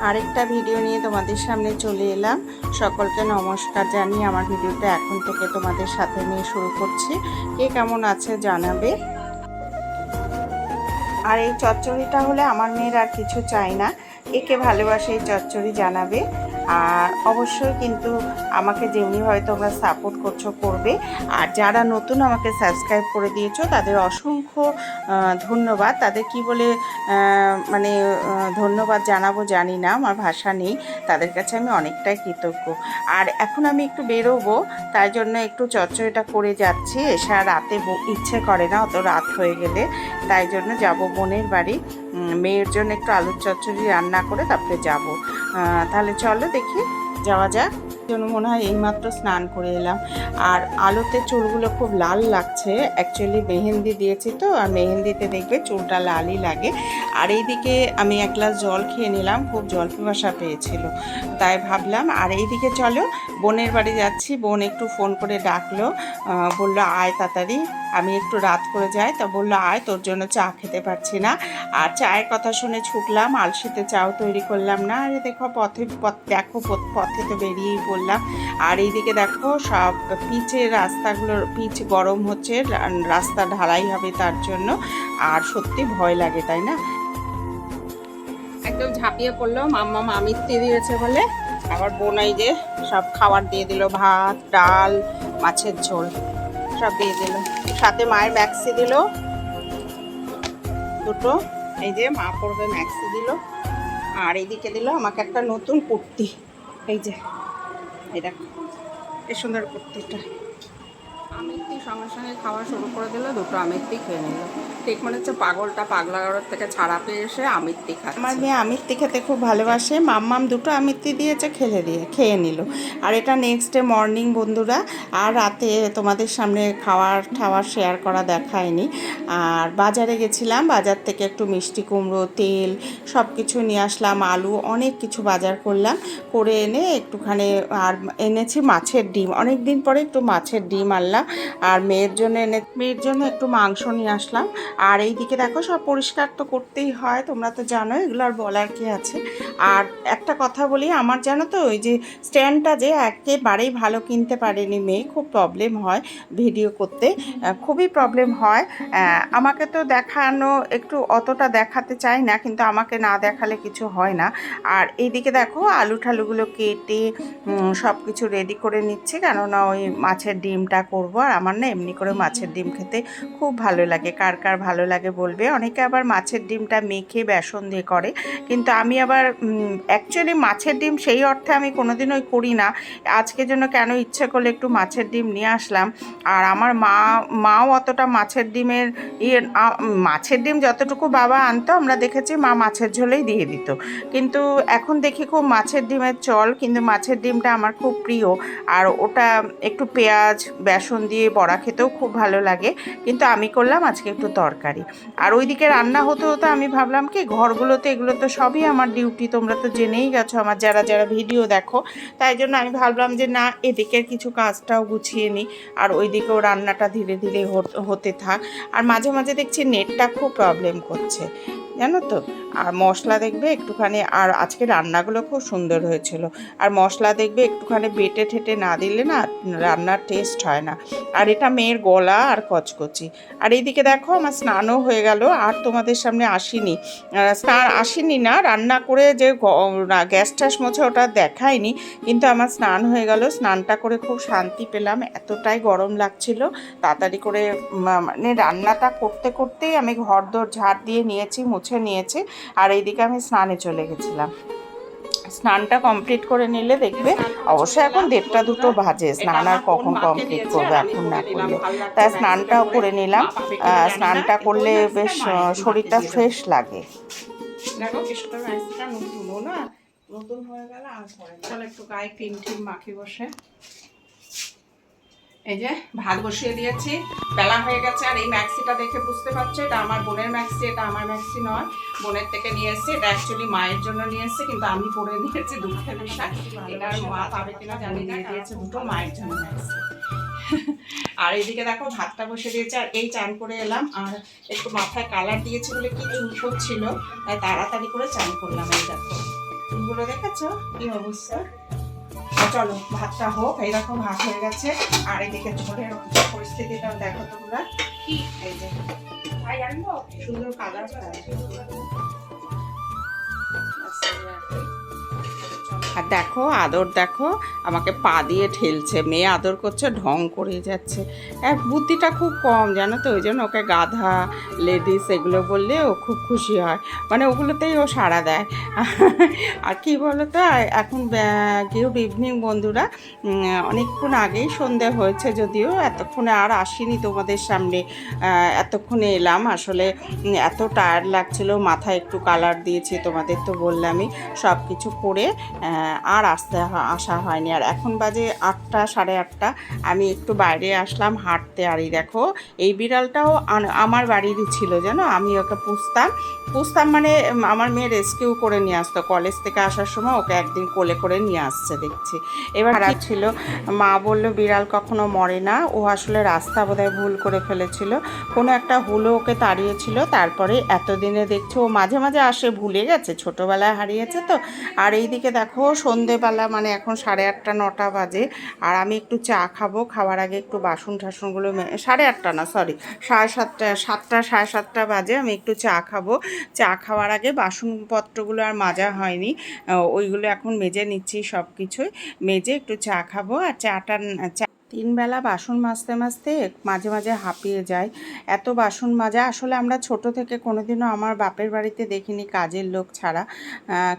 আরেকটা ভিডিও নিয়ে তোমাদের সামনে চলে এলাম। সকলকে নমস্কার জানিয়ে আমার ভিডিওটা এখন থেকে তোমাদের সাথে নিয়ে শুরু করছি। কে কেমন আছে জানাবে। আর এই চচ্চড়িটা হলে আমার মেয়ের আর কিছু চাই না, একে ভালোবাসে এই চচ্চড়ি জানাবে। আর অবশ্যই কিন্তু আমাকে যেমনিভাবে তোমরা সাপোর্ট করছো করবে। আর যারা নতুন আমাকে সাবস্ক্রাইব করে দিয়েছো তাদের অসংখ্য ধন্যবাদ। তাদের কি বলে মানে ধন্যবাদ জানাবো জানি না, আমার ভাষা নেই। তাদের কাছে আমি অনেকটাই কৃতজ্ঞ। আর এখন আমি একটু বেরোবো, তাই জন্য একটু চচ্চড়িটা করে যাচ্ছি। এসে আর রাতে ইচ্ছে করে না অত রাত হয়ে গেলে, তাই জন্য যাব বোনের বাড়ি। মেয়ের জন্য একটু আলুর চচ্চড়ি রান্না করে তারপরে যাব। তাহলে চলো দেখি যাওয়া যাক। জন্য মনে হয় এইমাত্র স্নান করে এলাম। আর আলোতে চুলগুলো খুব লাল লাগছে, অ্যাকচুয়ালি মেহেন্দি দিয়েছি তো, আর মেহেন্দিতে দেখবে চুলটা লালই লাগে। আর এইদিকে আমি এক গ্লাস জল খেয়ে নিলাম, খুব জল পিপাসা পেয়েছিল, তাই ভাবলাম। আর এইদিকে চলো বোনের বাড়ি যাচ্ছি। বোন একটু ফোন করে ডাকলো, বললো আয় তাড়াতাড়ি। আমি একটু রাত করে যাই, তা বললো আয়, তোর জন্য চা খেতে পারছি না। আর চায়ের কথা শুনে ছুটলাম, আলসিতে চাও তৈরি করলাম না। আরে দেখো দেখো পথে তো বেরিয়েই পড়লাম। আর এইদিকে দেখো সব পিচের রাস্তাগুলোর পিচ গরম হচ্ছে, রাস্তা ঢালাই হবে তার জন্য। আর সত্যি ভয় লাগে, তাই না? একদম ঝাঁপিয়ে পড়লো, মাম্মা আমিত্তি দিয়েছে বলে। আবার বোন এই যে সব খাবার দিয়ে দিল, ভাত ডাল মাছের ঝোল সব দিয়ে দিল, সাথে মায়ের ম্যাক্সি দিল দুটো। এই যে মা পড়বে ম্যাক্সি দিল। আর এইদিকে দিল আমাকে একটা নতুন কুর্তি। এই যে এটা এই সুন্দর কুর্তিটা। আমিত্তি সঙ্গে সঙ্গে খাওয়া শুরু করে দিল, দুটো আমিত্তি খেয়ে নিল। ঠিক মনে হচ্ছে পাগলটা পাগলাগারোর থেকে ছাড়া পেয়ে এসে আমিত্তি খাচ্ছে। আমার মেয়ে আমিত্তি খেতে খুব ভালোবাসে। মাম্মাম দুটো আমিত্তি দিয়েছে, খেয়ে নিল। আর এটা নেক্সট ডে মর্নিং বন্ধুরা। আর রাতে তোমাদের সামনে খাওয়ার শেয়ার করা দেখায়নি। আর বাজারে গেছিলাম, বাজার থেকে একটু মিষ্টি কুমড়ো তেল সব কিছু নিয়ে আসলাম, আলু অনেক কিছু বাজার করলাম, করে এনে একটুখানি আর এনেছি মাছের ডিম। অনেক দিন পরে একটু মাছের ডিম আনলাম। আর মেয়ের জন্য একটু মাংস নিয়ে আসলাম। আর এইদিকে দেখো সব পরিষ্কার তো করতেই হয়, তোমরা তো জানো, এগুলো আর বলার কি আছে। আর একটা কথা বলি, আমার জানো তো ওই যে স্ট্যান্ডটা যে একেবারেই ভালো কিনতে পারেনি মেয়ে, খুব প্রবলেম হয় ভিডিও করতে, খুবই প্রবলেম হয়। আমাকে তো দেখানো একটু অতটা দেখাতে চাই না, কিন্তু আমাকে না দেখালে কিছু হয় না। আর এইদিকে দেখো আলু ঠালুগুলো কেটে সব কিছু রেডি করে নিচ্ছে, কেননা ওই মাছের ডিমটা করব। আর আমার না এমনি করে মাছের ডিম খেতে খুব ভালো লাগে। কার কার ভালো লাগে বলবে। অনেকে আবার মাছের ডিমটা মেখে বেসন দিয়ে করে, কিন্তু আমি আবার অ্যাকচুয়ালি মাছের ডিম সেই অর্থে আমি কোনোদিনই করি না। আজকের জন্য কেন ইচ্ছে করলে একটু মাছের ডিম নিয়ে আসলাম। আর আমার মাও অতটা মাছের ডিমের মাছের ডিম যতটুকু বাবা আনতো আমরা দেখেছি মা মাছের ঝোলেই দিয়ে দিত, কিন্তু এখন দেখি খুব মাছের ডিমের চল। কিন্তু মাছের ডিমটা আমার খুব প্রিয়। আর ওটা একটু পেঁয়াজ বেসন দিয়ে বড়া খেতেও খুব ভালো লাগে। কিন্তু আমি করলাম আজকে একটু তরকারি। আর ওইদিকে রান্না হতে হতে আমি ভাবলাম কি, ঘরগুলোতে এগুলো তো সবই আমার ডিউটি, তোমরা তো জেনেই গেছো আমার যারা যারা ভিডিও দেখো। তাই জন্য আমি ভাবলাম যে না, এদিকের কিছু কাজটাও গুছিয়ে নিই, আর ওইদিকেও রান্নাটা ধীরে ধীরে হতে থাক। আর মাঝে মাঝে দেখছি নেটটা খুব প্রবলেম করছে, জানো তো। আর মশলা দেখবে একটুখানি, আর আজকে রান্নাগুলো খুব সুন্দর হয়েছিল। আর মশলা দেখবে একটুখানি বেটে ঠেটে না দিলে না রান্নার টেস্ট হয় না। আর এটা মেয়ের গলা আর কচকচি। আর এইদিকে দেখো আমার স্নানও হয়ে গেল। আর তোমাদের সামনে আসিনি না, রান্না করে যে গ্যাস ট্যাস মোছা ওটা দেখায়নি, কিন্তু আমার স্নান হয়ে গেল। স্নানটা করে খুব শান্তি পেলাম, এতটাই গরম লাগছিল। তাড়াতাড়ি করে মানে রান্নাটা করতে করতেই আমি ঘরদোর ঝাড় দিয়ে নিয়েছি, মুছে নিয়েছি। আর এইদিকে আমি স্নানে চলে গেছিলাম। স্নানটা কমপ্লিট করে নিলে দেখবে, অবশ্যই এখন 1:30-2 বাজে, স্নান আর কখন কমপ্লিট করবে এখন না করলে। তাই স্নানটাও করে নিলাম। স্নানটা করলে বেশ শরীরটা ফ্রেশ লাগে। দেখো কিছুটা ম্যাক্সটা নতুন হয়ে গেল। আর পরে চলো একটু গায়ে ক্রিম টিম মাখি বসে। এই যে ভাত বসিয়ে দিয়েছি, বেলা হয়ে গেছে। আর এই ম্যাক্সিটা দেখে বুঝতে পারছো এটা আমার বোনের ম্যাক্সি, এটা আমার ম্যাক্সি নয়, বোনের থেকে নিয়ে এসেছে। এটা অ্যাকচুয়ালি মায়ের জন্য নিয়ে এসেছে, কিন্তু আমি পরে নিয়েছি দুঃখের বিষয়। এটা মা পাবে কিনা জানি না, দিয়েছে দুটো মায়ের জন্য ম্যাক্সি। আর এইদিকে দেখো ভাতটা বসে দিয়েছে। আর এই চান করে এলাম, আর একটু মাথায় কালার দিয়েছে বলে কি চুল করছিল, তাই তাড়াতাড়ি করে চান করলাম। এই দেখো ফুলগুলো দেখেছো কি অবস্থা। চলো ভাতটা হোক, এই দেখো ভাত হয়ে গেছে। আর এদিকে ঝোলের পরিস্থিতিটা দেখো তোমরা, কি এই যে সুন্দর কালার। আর দেখো আদর, দেখো আমাকে পা দিয়ে ঠেলছে, মেয়ে আদর করছে, ঢং করে যাচ্ছে। বুদ্ধিটা খুব কম জানো তো, ওই জন্য ওকে গাধা, লেডিস এগুলো বললে ও খুব খুশি হয়, মানে ওগুলোতেই ও সাড়া দেয়। আর কি বলো তো, এখন গুড ইভিনিং বন্ধুরা, অনেকক্ষণ আগেই সন্ধে হয়েছে, যদিও এতক্ষণে আর আসিনি তোমাদের সামনে, এতক্ষণে এলাম। আসলে এত টায়ার্ড লাগছিল, মাথায় একটু কালার দিয়েছি, তোমাদের তো বললামই, সব কিছু করে আর আসা হয়নি। আর এখন বাজে 8টা, সাড়ে 8টা। আমি একটু বাইরে আসলাম হাঁটতে। আর এই দেখো এই বিড়ালটাও আমার বাড়িরই ছিল জানো, আমি ওকে পুষতাম মানে আমার মেয়ে রেস্কিউ করে নিয়ে আসতো, কলেজ থেকে আসার সময় ওকে একদিন কোলে করে নিয়ে আসছে দেখছি। এবার খারাপ ছিল, মা বলল বিড়াল কখনো মরে না, ও আসলে রাস্তা বোধহয় ভুল করে ফেলেছিল, কোনো একটা হুলো ওকে তাড়িয়েছিল। তারপরে এতদিনে দেখছো ও মাঝে মাঝে আসে, ভুলে গেছে, ছোটোবেলায় হারিয়েছে তো। আর এইদিকে দেখো সন্ধেবেলা, মানে এখন 8:30 9টা বাজে, আর আমি একটু চা খাবো। খাওয়ার আগে একটু বাসন ঠাসনগুলো 8:30 না, সরি 7:30, 7টা 7:30 বাজে, আমি একটু চা খাবো। চা খাওয়ার আগে বাসনপত্রগুলো আর মাজা হয়নি, ওইগুলো এখন মেজে নিচ্ছি, সব কিছুই মেজে একটু চা খাবো। আর চাটা 3 বেলা বাসন মাজতে মাজতে মাঝে মাঝে হাঁপিয়ে যায়, এত বাসন মাজা। আসলে আমরা ছোট থেকে কোনোদিনও আমার বাপের বাড়িতে দেখিনি কাজের লোক ছাড়া,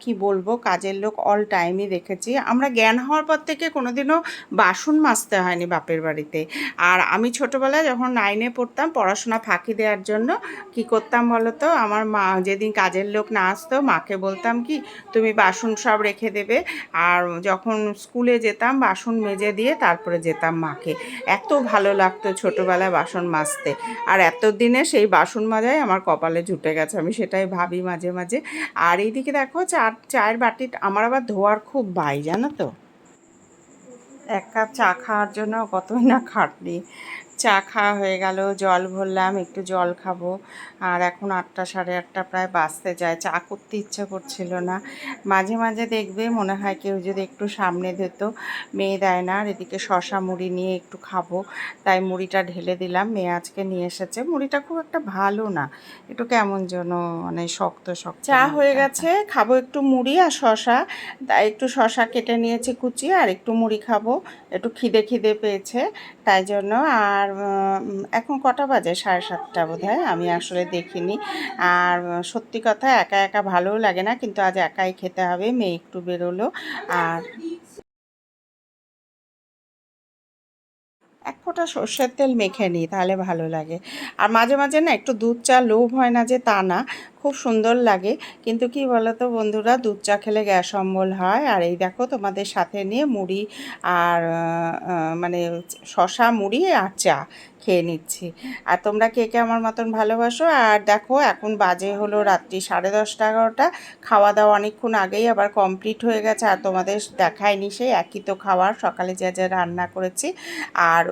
কি বলবো, কাজের লোক অল টাইমই দেখেছি। আমরা জ্ঞান হওয়ার পর থেকে কোনোদিনও বাসন মাজতে হয়নি বাপের বাড়িতে। আর আমি ছোটোবেলায় যখন 9-এ পড়তাম, পড়াশোনা ফাঁকি দেওয়ার জন্য কি করতাম বলো তো, আমার মা যেদিন কাজের লোক না আসতো, মাকে বলতাম কি তুমি বাসন সব রেখে দেবে, আর যখন স্কুলে যেতাম বাসন মেজে দিয়ে তারপরে যেতাম মাকে। এত ভালো লাগতো ছোটোবেলায় বাসন মাজতে, আর এতদিনে সেই বাসন মাজাই আমার কপালে জুটে গেছে, আমি সেটাই ভাবি মাঝে মাঝে। আর এইদিকে দেখো চায়ের বাটি আমার আবার ধোয়ার খুব বাই জানো তো, 1 কাপ চা খাওয়ার জন্য কতই না খাটনি। চা খাওয়া হয়ে গেল, জল ভরলাম, একটু জল খাবো। আর এখন 8টা 8:30 প্রায় বাজতে যায়, চা করতে ইচ্ছে করছিল না। মাঝে মাঝে দেখবে মনে হয় কেউ যদি একটু সামনে দিত, মেয়ে দেয় না। আর এদিকে শশা মুড়ি নিয়ে একটু খাবো, তাই মুড়িটা ঢেলে দিলাম। মেয়ে আজকে নিয়ে এসেছে, মুড়িটা খুব একটা ভালো না, একটু কেমন যেন মানে শক্ত শক্ত। চা হয়ে গেছে, খাবো একটু মুড়ি আর শশা, তাই একটু শশা কেটে নিয়েছি কুচি, আর একটু মুড়ি খাবো, একটু খিদে খিদে পেয়েছে তাই জন্য। আর এখন কটা বাজে, 7:30 বোধহয়, আমি আসলে দেখিনি। আর সত্যি কথা একা একা ভালোও লাগে না, কিন্তু আজ একাই খেতে হবে, মেয়ে একটু বেরোলো। আর 1 ফোঁটা সর্ষের তেল মেখে নিই, তাহলে ভালো লাগে। আর মাঝে মাঝে না একটু দুধ চা লোভ হয় না যে তা না, খুব সুন্দর লাগে। কিন্তু কি বলো তো বন্ধুরা, দুধ চা খেলে গ্যাস অম্বল হয়। আর এই দেখো তোমাদের সাথে নিয়ে মুড়ি আর মানে শশা মুড়ি আর চা খেয়ে নিচ্ছি। আর তোমরা কে কে আমার মতন ভালোবাসো। আর দেখো এখন বাজে হলো রাত্রি 10:30 11টা, খাওয়া দাওয়া অনেকক্ষণ আগেই আবার কমপ্লিট হয়ে গেছে। আর তোমাদের দেখায়নি, সেই একই তো খাওয়ার, সকালে যা যা রান্না করেছি। আর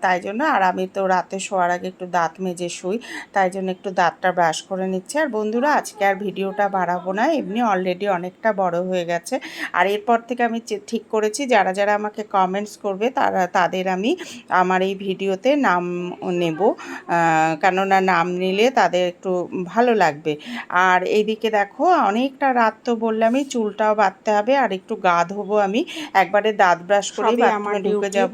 তাই জন্য, আর আমি তো রাতে শোয়ার আগে একটু দাঁত মেজে শুই, তাই জন্য একটু দাঁতটা ব্রাশ করে নিচ্ছি। আর বন্ধুরা আজকে আর ভিডিওটা বাড়াবো না, এমনি অলরেডি অনেকটা বড় হয়ে গেছে। আর এরপর থেকে আমি ঠিক করেছি যারা যারা আমাকে কমেন্টস করবে তাদের আমি আমার এই ভিডিওতে নাম নেব, কেননা নাম নিলে তাদের একটু ভালো লাগবে। আর এইদিকে দেখো অনেকটা রাত তো বললামই, চুলটাও বাঁধতে হবে, আর একটু গা ধোবো আমি, একবারে দাঁত ব্রাশ করে বাথরুমে ঢুকে যাব,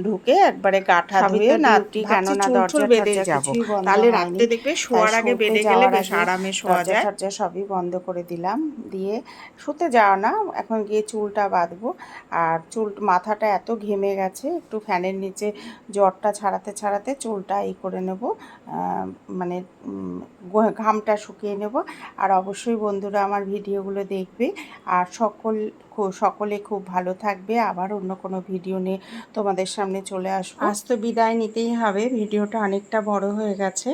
ঢুকে একবারে গাঠা ধুয়ে নাতি, কেননা দরজা বেঁধে যাব, তাহলে রাত্রে দেখবে শোয়ার আগে বেঁধে গেলে বেশ আরামে শোয়া যায়। দরজা সবই বন্ধ করে দিলাম, দিয়ে শুতে যাওয়া না, এখন গিয়ে চুলটা বাঁধবো। আর মাথাটা এত ঘেমে গেছে, একটু ফ্যানের নিচে জ্বরটা ছাড়াতে ছাড়াতে চুলটা করে নেব, মানে ঘামটা শুকিয়ে নেব। আর অবশ্যই বন্ধুরা আমার ভিডিওগুলো দেখবে, আর সকলে খুব ভালো থাকবে। আবার অন্য কোনো ভিডিও নিয়ে তোমাদের সামনে চলে আসবো। আজ তো বিদায় নিতেই হবে, ভিডিওটা অনেকটা বড় হয়ে গেছে।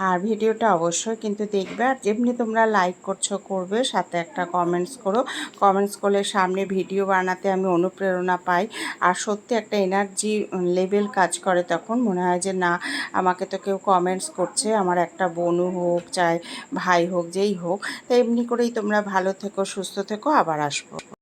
আর ভিডিওটা অবশ্যই কিন্তু দেখবে, আর যেমনি তোমরা লাইক করছো করবে, সাথে একটা কমেন্টস করো। কমেন্টস করলে সামনে ভিডিও বানাতে আমি অনুপ্রেরণা পাই, আর সত্যি একটা এনার্জি লেভেল কাজ করে। তখন মনে হয় যে না, আমাকে তো কেউ কমেন্টস করছে, আমার একটা বোনও হোক চাই ভাই হোক যেই হোক। তো এমনি করেই তোমরা ভালো থেকো, সুস্থ থেকো, আবার আসবো।